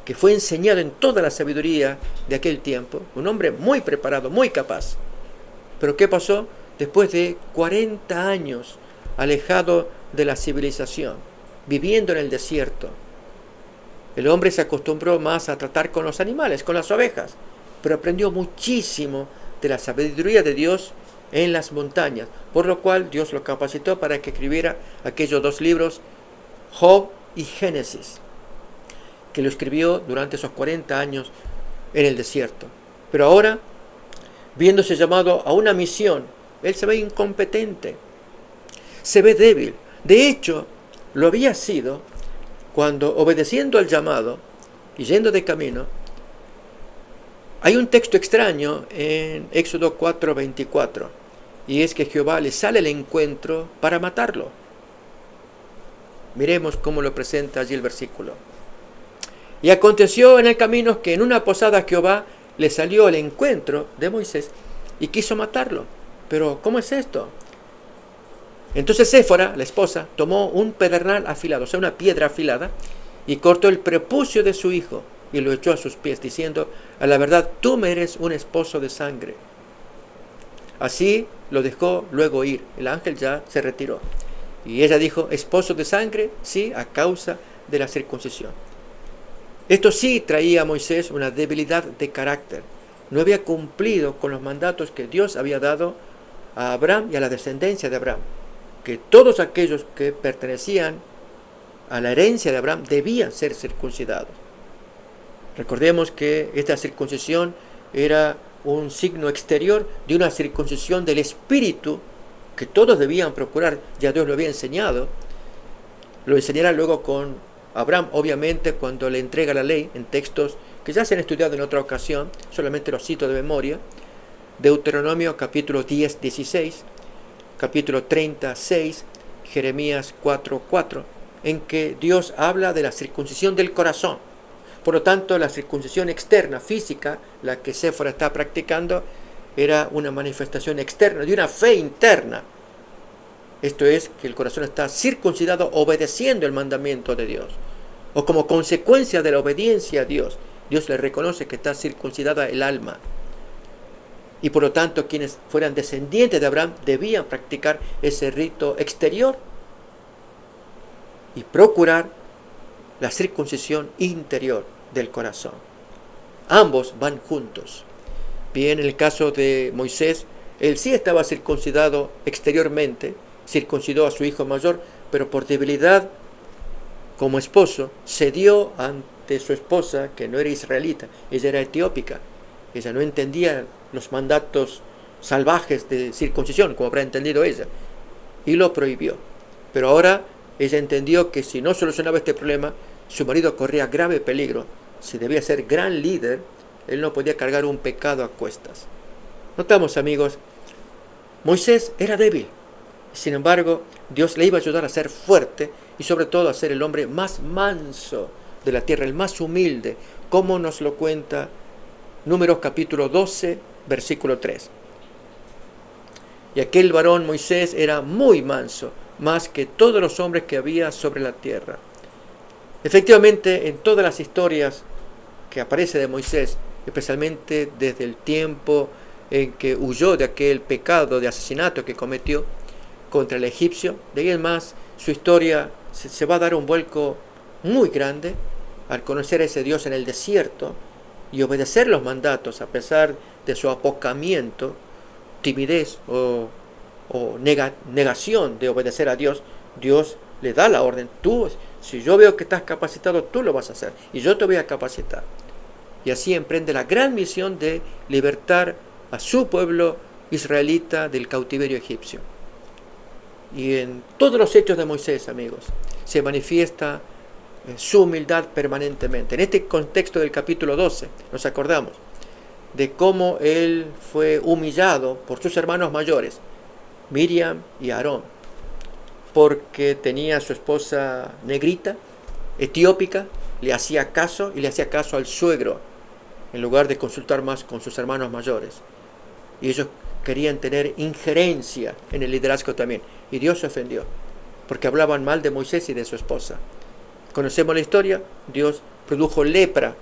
que fue enseñado en toda la sabiduría de aquel tiempo, un hombre muy preparado, muy capaz. Pero ¿qué pasó? Después de 40 años alejado de la civilización, viviendo en el desierto, el hombre se acostumbró más a tratar con los animales, con las ovejas, pero aprendió muchísimo de la sabiduría de Dios en las montañas, por lo cual Dios lo capacitó para que escribiera aquellos dos libros, Job y Génesis, que lo escribió durante esos 40 años en el desierto. Pero ahora, viéndose llamado a una misión, él se ve incompetente, se ve débil. De hecho, lo había sido cuando, obedeciendo al llamado y yendo de camino, hay un texto extraño en Éxodo 4:24, y es que Jehová le sale al encuentro para matarlo. Miremos cómo lo presenta allí el versículo. Y aconteció en el camino que en una posada Jehová le salió al encuentro de Moisés y quiso matarlo. Pero, ¿cómo es esto? Entonces Séfora, la esposa, tomó un pedernal afilado, o sea, una piedra afilada, y cortó el prepucio de su hijo y lo echó a sus pies, diciendo: a la verdad, tú me eres un esposo de sangre. Así lo dejó luego ir. El ángel ya se retiró. Y ella dijo: esposo de sangre, sí, a causa de la circuncisión. Esto sí traía a Moisés una debilidad de carácter. No había cumplido con los mandatos que Dios había dado a Abraham y a la descendencia de Abraham, que todos aquellos que pertenecían a la herencia de Abraham debían ser circuncidados. Recordemos que esta circuncisión era un signo exterior de una circuncisión del espíritu que todos debían procurar. Ya Dios lo había enseñado. Lo enseñará luego con Abraham, obviamente, cuando le entrega la ley en textos que ya se han estudiado en otra ocasión, solamente los cito de memoria. Deuteronomio capítulo 10, 16, capítulo 36, Jeremías 4:4, en que Dios habla de la circuncisión del corazón. Por lo tanto, la circuncisión externa, física, la que Séfora está practicando, era una manifestación externa de una fe interna. Esto es, que el corazón está circuncidado obedeciendo el mandamiento de Dios, o como consecuencia de la obediencia a Dios. Dios le reconoce que está circuncidada el alma. Y por lo tanto, quienes fueran descendientes de Abraham debían practicar ese rito exterior y procurar la circuncisión interior del corazón. Ambos van juntos. Bien, en el caso de Moisés, él sí estaba circuncidado exteriormente, circuncidó a su hijo mayor, pero por debilidad como esposo cedió ante su esposa, que no era israelita, ella era etiópica. Ella no entendía los mandatos salvajes de circuncisión, como habrá entendido ella, y lo prohibió. Pero ahora ella entendió que si no solucionaba este problema, su marido corría grave peligro. Si debía ser gran líder, él no podía cargar un pecado a cuestas. Notamos, amigos, Moisés era débil. Sin embargo, Dios le iba a ayudar a ser fuerte y sobre todo a ser el hombre más manso de la tierra, el más humilde, como nos lo cuenta Números capítulo 12, versículo 3. Y aquel varón Moisés era muy manso, más que todos los hombres que había sobre la tierra. Efectivamente, en todas las historias que aparece de Moisés, especialmente desde el tiempo en que huyó de aquel pecado de asesinato que cometió contra el egipcio. De ahí en más, su historia se va a dar un vuelco muy grande al conocer a ese Dios en el desierto y obedecer los mandatos a pesar de su apocamiento, timidez o negación de obedecer a Dios. Dios le da la orden: tú, si yo veo que estás capacitado, tú lo vas a hacer y yo te voy a capacitar. Y así emprende la gran misión de libertar a su pueblo israelita del cautiverio egipcio. Y en todos los hechos de Moisés, amigos, se manifiesta su humildad permanentemente. En este contexto del capítulo 12 nos acordamos de cómo él fue humillado por sus hermanos mayores, Miriam y Aarón, porque tenía a su esposa negrita, etiópica, le hacía caso y le hacía caso al suegro en lugar de consultar más con sus hermanos mayores. Y ellos querían tener injerencia en el liderazgo también. Y Dios se ofendió porque hablaban mal de Moisés y de su esposa. Conocemos la historia. Dios produjo lepra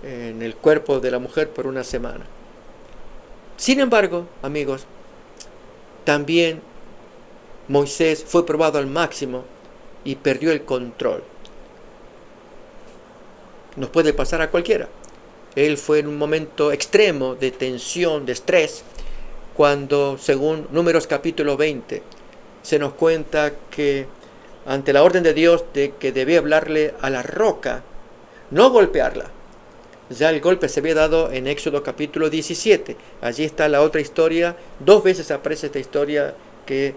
en el cuerpo de la mujer por una semana. Sin embargo, amigos, también Moisés fue probado al máximo y perdió el control. Nos puede pasar a cualquiera. Él fue en un momento extremo de tensión, de estrés, cuando, según Números capítulo 20, se nos cuenta que ante la orden de Dios de que debía hablarle a la roca, no golpearla. Ya el golpe se había dado en Éxodo capítulo 17. Allí está la otra historia. 2 veces aparece esta historia que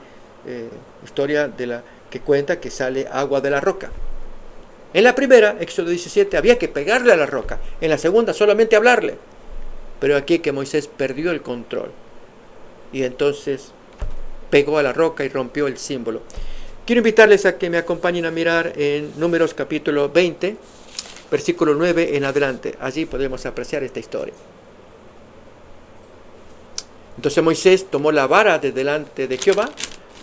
cuenta que sale agua de la roca. En la primera, Éxodo 17, había que pegarle a la roca. En la segunda, solamente hablarle. Pero aquí que Moisés perdió el control. Y entonces pegó a la roca y rompió el símbolo. Quiero invitarles a que me acompañen a mirar en Números capítulo 20, versículo 9 en adelante. Allí podemos apreciar esta historia. Entonces Moisés tomó la vara de delante de Jehová,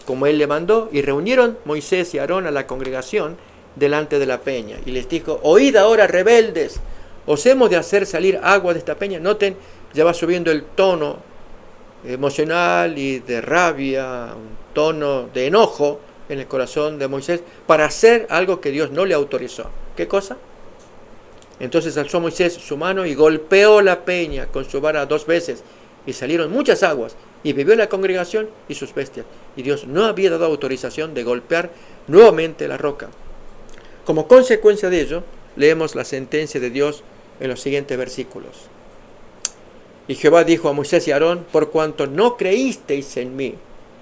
como él le mandó, y reunieron Moisés y Aarón a la congregación delante de la peña. Y les dijo: oíd ahora, rebeldes, ¿os hemos de hacer salir agua de esta peña? Noten, ya va subiendo el tono emocional y de rabia, un tono de enojo en el corazón de Moisés para hacer algo que Dios no le autorizó. ¿Qué cosa? Entonces alzó Moisés su mano y golpeó la peña con su vara 2 veces, y salieron muchas aguas, y bebió la congregación y sus bestias. Y Dios no había dado autorización de golpear nuevamente la roca. Como consecuencia de ello, leemos la sentencia de Dios en los siguientes versículos. Y Jehová dijo a Moisés y a Aarón: por cuanto no creísteis en mí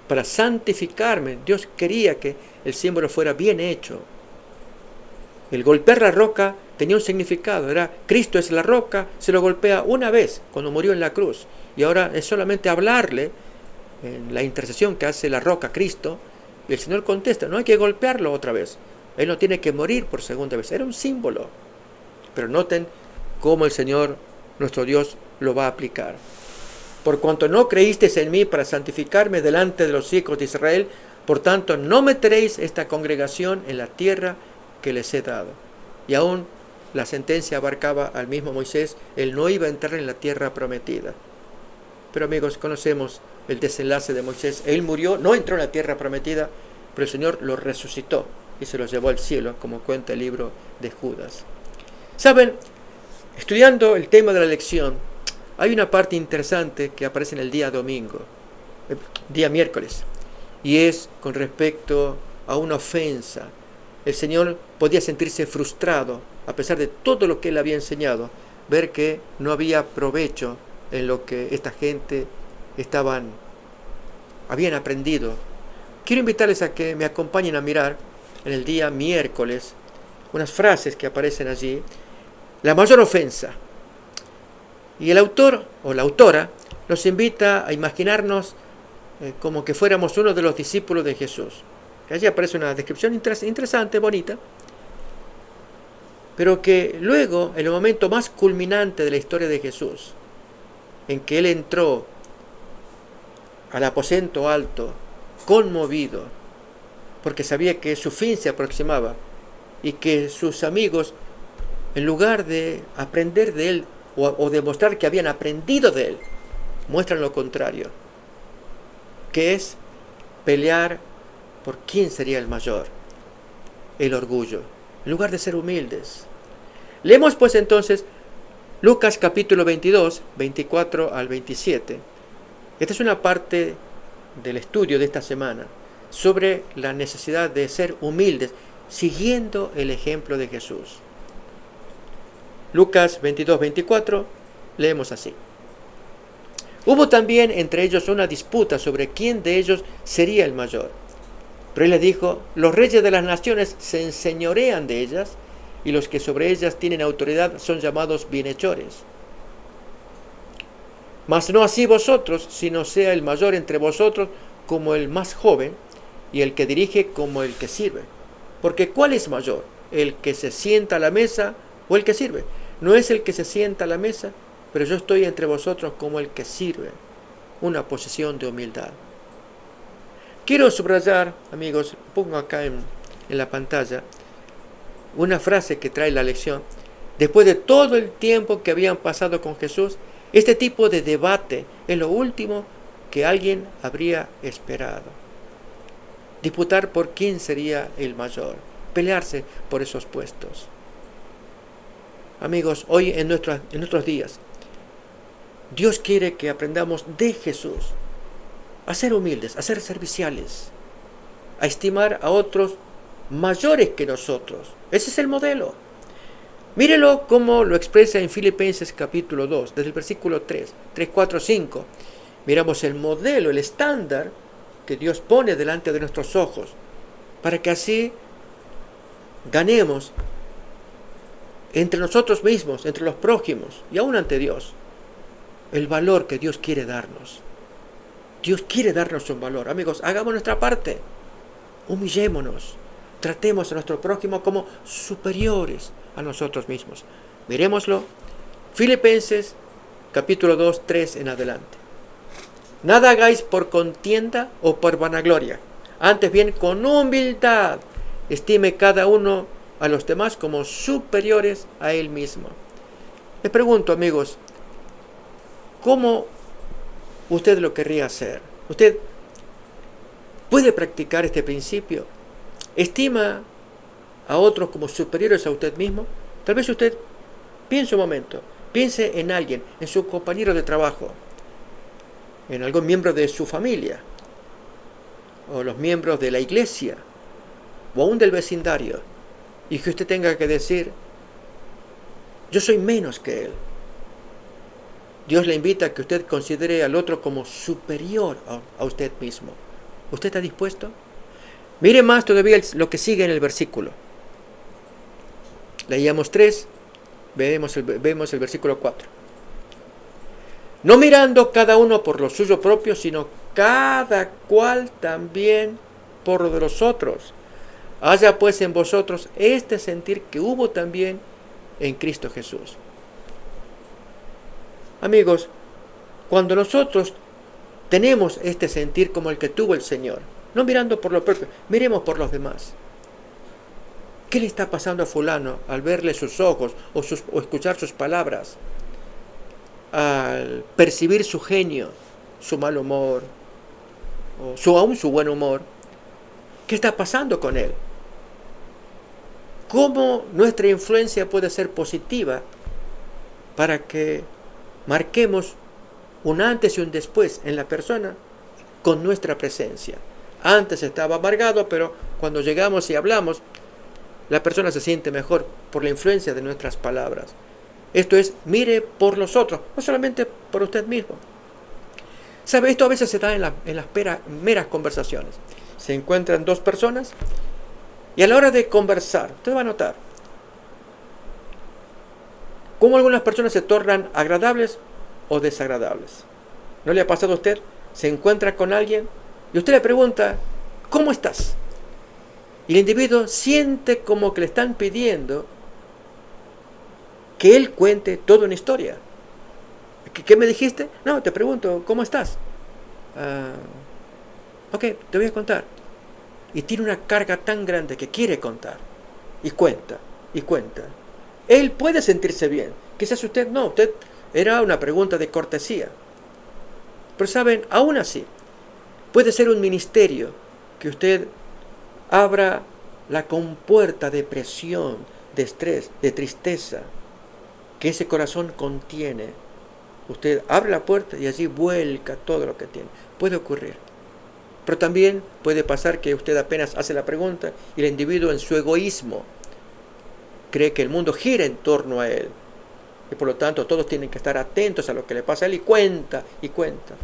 para santificarme. Dios quería que el símbolo fuera bien hecho. El golpear la roca tenía un significado. Era: Cristo es la roca. Se lo golpea una vez cuando murió en la cruz, y ahora es solamente hablarle en la intercesión que hace la roca, Cristo, y el Señor contesta. No hay que golpearlo otra vez. Él no tiene que morir por segunda vez. Era un símbolo. Pero noten cómo el Señor, nuestro Dios, lo va a aplicar. Por cuanto no creísteis en mí para santificarme delante de los hijos de Israel, por tanto no meteréis esta congregación en la tierra que les he dado. Y aún la sentencia abarcaba al mismo Moisés. Él no iba a entrar en la tierra prometida. Pero amigos, conocemos el desenlace de Moisés. Él murió, no entró en la tierra prometida, pero el Señor lo resucitó y se lo llevó al cielo, como cuenta el libro de Judas. Saben, estudiando el tema de la lección, hay una parte interesante que aparece en el día miércoles, y es con respecto a una ofensa. El Señor podía sentirse frustrado, a pesar de todo lo que Él había enseñado, ver que no había provecho en lo que esta gente habían aprendido. Quiero invitarles a que me acompañen a mirar en el día miércoles unas frases que aparecen allí. La mayor ofensa. Y el autor o la autora nos invita a imaginarnos como que fuéramos uno de los discípulos de Jesús. Allí aparece una descripción interesante, bonita, pero que luego, en el momento más culminante de la historia de Jesús, en que Él entró al aposento alto, conmovido, porque sabía que su fin se aproximaba y que sus amigos, en lugar de aprender de Él o demostrar que habían aprendido de Él, muestran lo contrario, que es pelear por quién sería el mayor, el orgullo, en lugar de ser humildes. Leemos pues entonces Lucas capítulo 22, 24 al 27. Esta es una parte del estudio de esta semana sobre la necesidad de ser humildes, siguiendo el ejemplo de Jesús. Lucas 22, 24, leemos así. Hubo también entre ellos una disputa sobre quién de ellos sería el mayor. Pero él les dijo, los reyes de las naciones se enseñorean de ellas, y los que sobre ellas tienen autoridad son llamados bienhechores. Mas no así vosotros, sino sea el mayor entre vosotros como el más joven, y el que dirige como el que sirve. Porque ¿cuál es mayor? ¿El que se sienta a la mesa o el que sirve? No es el que se sienta a la mesa, pero yo estoy entre vosotros como el que sirve. Una posición de humildad. Quiero subrayar, amigos, pongo acá en la pantalla, una frase que trae la lección. Después de todo el tiempo que habían pasado con Jesús, este tipo de debate es lo último que alguien habría esperado. Disputar por quién sería el mayor, pelearse por esos puestos. Amigos, hoy en nuestros días, Dios quiere que aprendamos de Jesús a ser humildes, a ser serviciales, a estimar a otros mayores que nosotros. Ese es el modelo. Mírelo como lo expresa en Filipenses capítulo 2, desde el versículo 3, 4, 5. Miramos el modelo, el estándar que Dios pone delante de nuestros ojos, para que así ganemos entre nosotros mismos, entre los prójimos y aún ante Dios, el valor que Dios quiere darnos. Dios quiere darnos un valor. Amigos, hagamos nuestra parte. Humillémonos. Tratemos a nuestro prójimo como superiores a nosotros mismos. Miremoslo. Filipenses capítulo 2, 3 en adelante. Nada hagáis por contienda o por vanagloria. Antes bien, con humildad, estime cada uno a los demás como superiores a él mismo. Les pregunto, amigos, ¿cómo usted lo querría hacer? ¿Usted puede practicar este principio? ¿Estima a otros como superiores a usted mismo? Tal vez usted piense un momento, piense en alguien, en su compañero de trabajo, en algún miembro de su familia, o los miembros de la iglesia, o aún del vecindario, y que usted tenga que decir, yo soy menos que él. Dios le invita a que usted considere al otro como superior a usted mismo. ¿Usted está dispuesto? Mire más todavía lo que sigue en el versículo. Leíamos 3, vemos el versículo 4. No mirando cada uno por lo suyo propio, sino cada cual también por lo de los otros. Haya pues en vosotros este sentir que hubo también en Cristo Jesús. Amigos, cuando nosotros tenemos este sentir como el que tuvo el Señor, no mirando por lo propio, miremos por los demás. ¿Qué le está pasando a fulano al verle sus ojos o escuchar sus palabras? Al percibir su genio, su mal humor, o aún su buen humor. ¿Qué está pasando con él? ¿Cómo nuestra influencia puede ser positiva para que marquemos un antes y un después en la persona con nuestra presencia? Antes estaba amargado, pero cuando llegamos y hablamos, la persona se siente mejor por la influencia de nuestras palabras. Esto es, mire por los otros, no solamente por usted mismo. ¿Sabe? Esto a veces se da en las meras conversaciones. Se encuentran dos personas y a la hora de conversar, usted va a notar cómo algunas personas se tornan agradables o desagradables. ¿No le ha pasado a usted? Se encuentra con alguien y usted le pregunta, ¿cómo estás? Y el individuo siente como que le están pidiendo que él cuente toda una historia. ¿Qué me dijiste? No, te pregunto, ¿cómo estás? Ok, te voy a contar. Y tiene una carga tan grande que quiere contar. Y cuenta, y cuenta. Él puede sentirse bien. Quizás usted no, usted era una pregunta de cortesía. Pero saben, aún así, puede ser un ministerio que usted abra la compuerta de presión, de estrés, de tristeza, que ese corazón contiene. Usted abre la puerta y allí vuelca todo lo que tiene. Puede ocurrir. Pero también puede pasar que usted apenas hace la pregunta y el individuo en su egoísmo cree que el mundo gira en torno a él. Y por lo tanto todos tienen que estar atentos a lo que le pasa a él y cuenta y cuenta.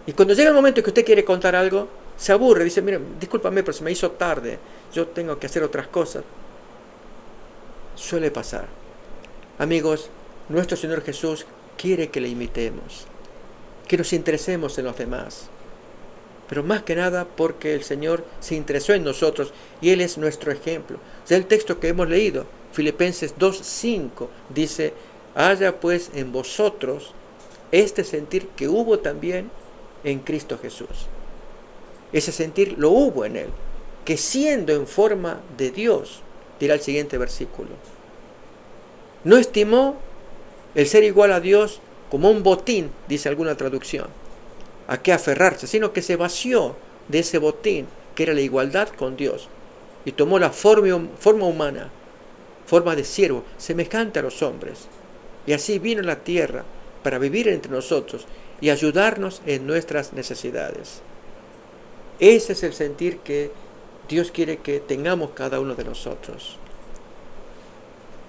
Y cuando llega el momento que usted quiere contar algo, se aburre, dice, mire, discúlpame, pero se me hizo tarde, yo tengo que hacer otras cosas. Suele pasar. Amigos, nuestro Señor Jesús quiere que le imitemos, que nos interesemos en los demás, pero más que nada porque el Señor se interesó en nosotros y Él es nuestro ejemplo. Ya el texto que hemos leído, Filipenses 2:5, dice, haya pues en vosotros este sentir que hubo también en Cristo Jesús. Ese sentir lo hubo en Él, que siendo en forma de Dios, dirá el siguiente versículo, no estimó el ser igual a Dios como un botín, dice alguna traducción, a qué aferrarse, sino que se vació de ese botín, que era la igualdad con Dios, y tomó la forma humana, forma de siervo, semejante a los hombres, y así vino a la tierra para vivir entre nosotros y ayudarnos en nuestras necesidades. Ese es el sentir que Dios quiere que tengamos cada uno de nosotros.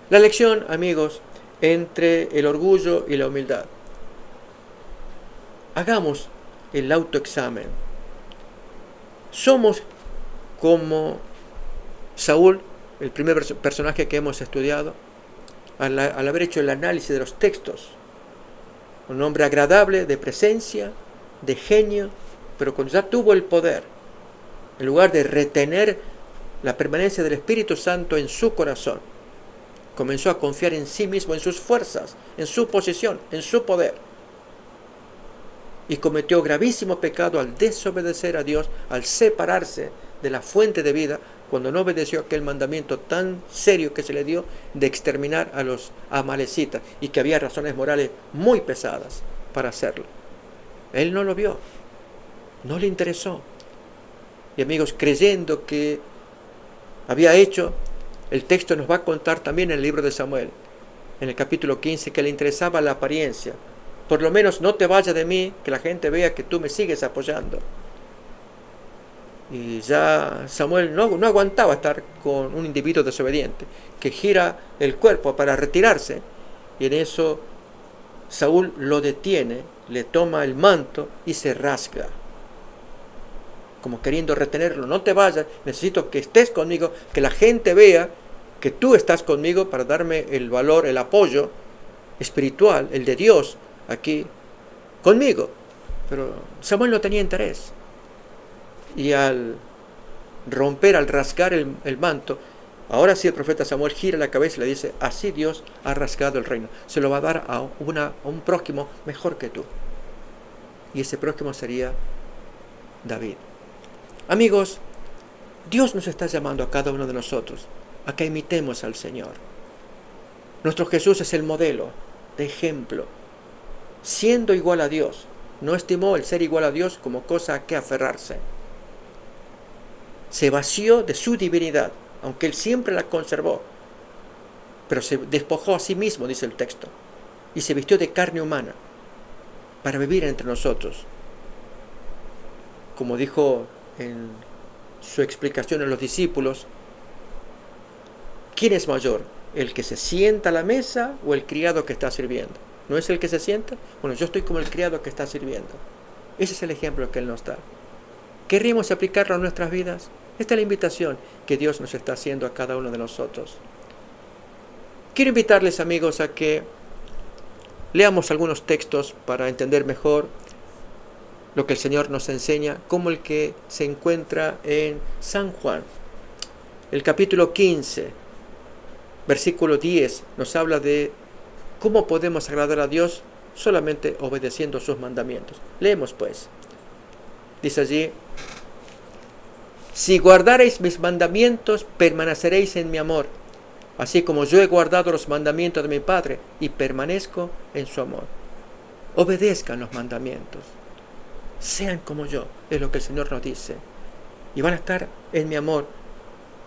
La lección, amigos, entre el orgullo y la humildad. Hagamos el autoexamen. Somos como Saúl, el primer personaje que hemos estudiado, al haber hecho el análisis de los textos. Un hombre agradable, de presencia, de genio, pero cuando ya tuvo el poder, en lugar de retener la permanencia del Espíritu Santo en su corazón, comenzó a confiar en sí mismo, en sus fuerzas, en su posición, en su poder. Y cometió gravísimo pecado al desobedecer a Dios, al separarse de la fuente de vida, cuando no obedeció aquel mandamiento tan serio que se le dio de exterminar a los amalecitas, y que había razones morales muy pesadas para hacerlo. Él no lo vio, no le interesó. Y amigos, creyendo que había hecho, el texto nos va a contar también en el libro de Samuel, en el capítulo 15, que le interesaba la apariencia. Por lo menos no te vayas de mí, que la gente vea que tú me sigues apoyando. Y ya Samuel no aguantaba estar con un individuo desobediente, que gira el cuerpo para retirarse, y en eso Saúl lo detiene, le toma el manto y se rasga, como queriendo retenerlo. No te vayas, necesito que estés conmigo, que la gente vea que tú estás conmigo para darme el valor, el apoyo espiritual, el de Dios aquí conmigo. Pero Samuel no tenía interés. Y al romper, al rasgar el manto, ahora sí el profeta Samuel gira la cabeza y le dice, así Dios ha rasgado el reino, se lo va a dar a un prójimo mejor que tú. Y ese prójimo sería David. Amigos, Dios nos está llamando a cada uno de nosotros a que imitemos al Señor. Nuestro Jesús es el modelo, de ejemplo. Siendo igual a Dios, no estimó el ser igual a Dios como cosa a que aferrarse. Se vació de su divinidad, aunque Él siempre la conservó, pero se despojó a sí mismo, dice el texto, y se vistió de carne humana para vivir entre nosotros. Como dijo en su explicación a los discípulos, ¿quién es mayor? ¿El que se sienta a la mesa o el criado que está sirviendo? ¿No es el que se sienta? Bueno, yo estoy como el criado que está sirviendo. Ese es el ejemplo que Él nos da. ¿Querríamos aplicarlo a nuestras vidas? Esta es la invitación que Dios nos está haciendo a cada uno de nosotros. Quiero invitarles, amigos, a que leamos algunos textos para entender mejor lo que el Señor nos enseña, como el que se encuentra en San Juan. El capítulo 15, versículo 10, nos habla de cómo podemos agradar a Dios solamente obedeciendo sus mandamientos. Leemos pues. Dice allí, si guardareis mis mandamientos, permaneceréis en mi amor, así como yo he guardado los mandamientos de mi Padre y permanezco en su amor. Obedezcan los mandamientos. sean como yo, es lo que el Señor nos dice. Y van a estar en mi amor,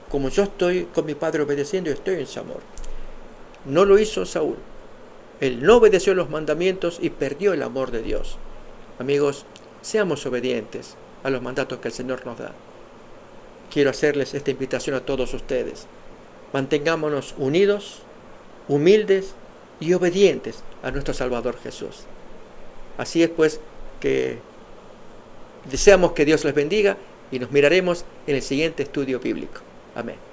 como yo estoy con mi Padre obedeciendo y estoy en su amor. No lo hizo Saúl. Él no obedeció los mandamientos y perdió el amor de Dios. Amigos, seamos obedientes a los mandatos que el Señor nos da. Quiero hacerles esta invitación a todos ustedes. Mantengámonos unidos, humildes y obedientes a nuestro Salvador Jesús. Así es pues que deseamos que Dios les bendiga y nos miraremos en el siguiente estudio bíblico. Amén.